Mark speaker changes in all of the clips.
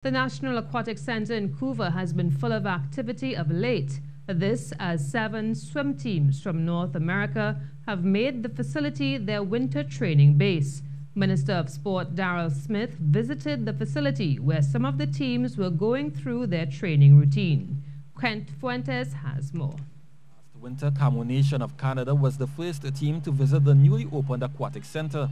Speaker 1: The National Aquatic Center in Couva has been full of activity of late. This as 7 swim teams from North America have made the facility their winter training base. Minister of Sport Darrell Smith visited the facility where some of the teams were going through their training routine. Kent Fuentes has more.
Speaker 2: The Winter Camo Nation of Canada was the first team to visit the newly opened Aquatic Center.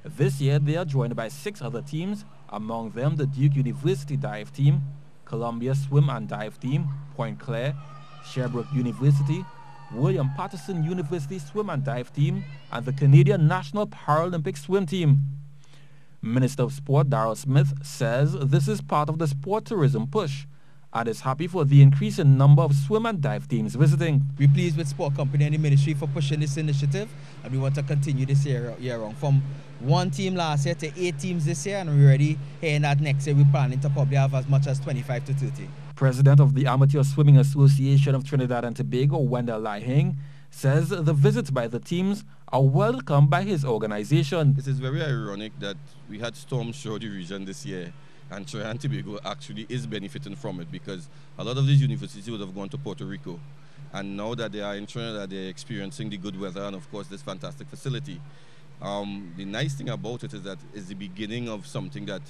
Speaker 2: This year, they are joined by 6 other teams, among them the Duke University Dive Team, Columbia Swim and Dive Team, Point Claire, Sherbrooke University, William Patterson University Swim and Dive Team, and the Canadian National Paralympic Swim Team. Minister of Sport Darrell Smith says this is part of the sport tourism push and is happy for the increase in number of swim and dive teams visiting.
Speaker 3: We're pleased with Sport Company and the Ministry for pushing this initiative, and we want to continue this year round. From 1 team last year to 8 teams this year, and we're ready hearing that next year we're planning to probably have as much as 25 to 30.
Speaker 2: President of the Amateur Swimming Association of Trinidad and Tobago, Wendell Lai-Hing, says the visits by the teams are welcomed by his organization.
Speaker 4: It is very ironic that we had storms throughout the region this year, and Trinidad and Tobago actually is benefiting from it, because a lot of these universities would have gone to Puerto Rico, and now that they are in Trinidad, they're experiencing the good weather and of course this fantastic facility. The nice thing about it is that it's the beginning of something that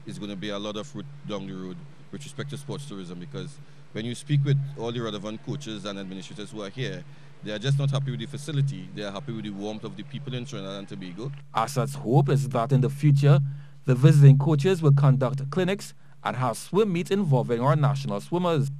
Speaker 4: is going to be a lot of route down the road with respect to sports tourism, because when you speak with all the relevant coaches and administrators who are here, they are just not happy with the facility, they are happy with the warmth of the people in Trinidad and Tobago. ASAT's hope is that in the future, the visiting coaches will conduct clinics and have swim meets involving our national swimmers.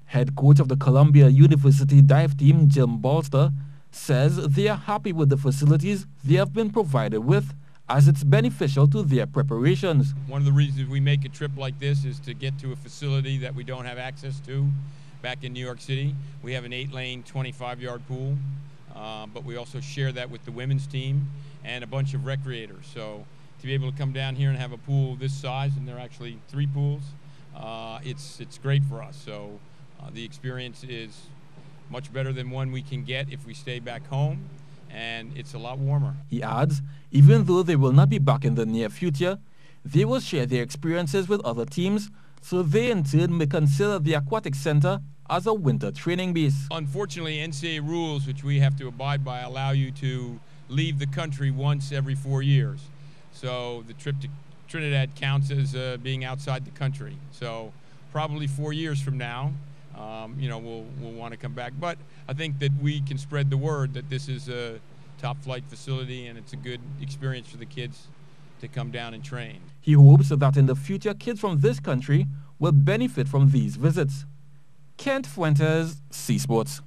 Speaker 4: Head coach of the Columbia University Dive Team, Jim Bolster, says they are happy with the facilities they have been provided with, as it's beneficial to their preparations.
Speaker 5: One of the reasons we make a trip like this is to get to a facility that we don't have access to back in New York City. We have an 8-lane, 25-yard pool, but we also share that with the women's team and a bunch of recreators. So to be able to come down here and have a pool this size, and there are actually 3 pools, it's great for us. So the experience is much better than one we can get if we stay back home, and it's a lot warmer.
Speaker 2: He adds, even though they will not be back in the near future, they will share their experiences with other teams, so they in turn may consider the Aquatic Center as a winter training base.
Speaker 5: Unfortunately, NCAA rules, which we have to abide by, allow you to leave the country once every 4 years. So the trip to Trinidad counts as being outside the country. So probably 4 years from now, we'll want to come back. But I think that we can spread the word that this is a top flight facility and it's a good experience for the kids to come down and train.
Speaker 2: He hopes that in the future, kids from this country will benefit from these visits. Kent Fuentes, C Sports.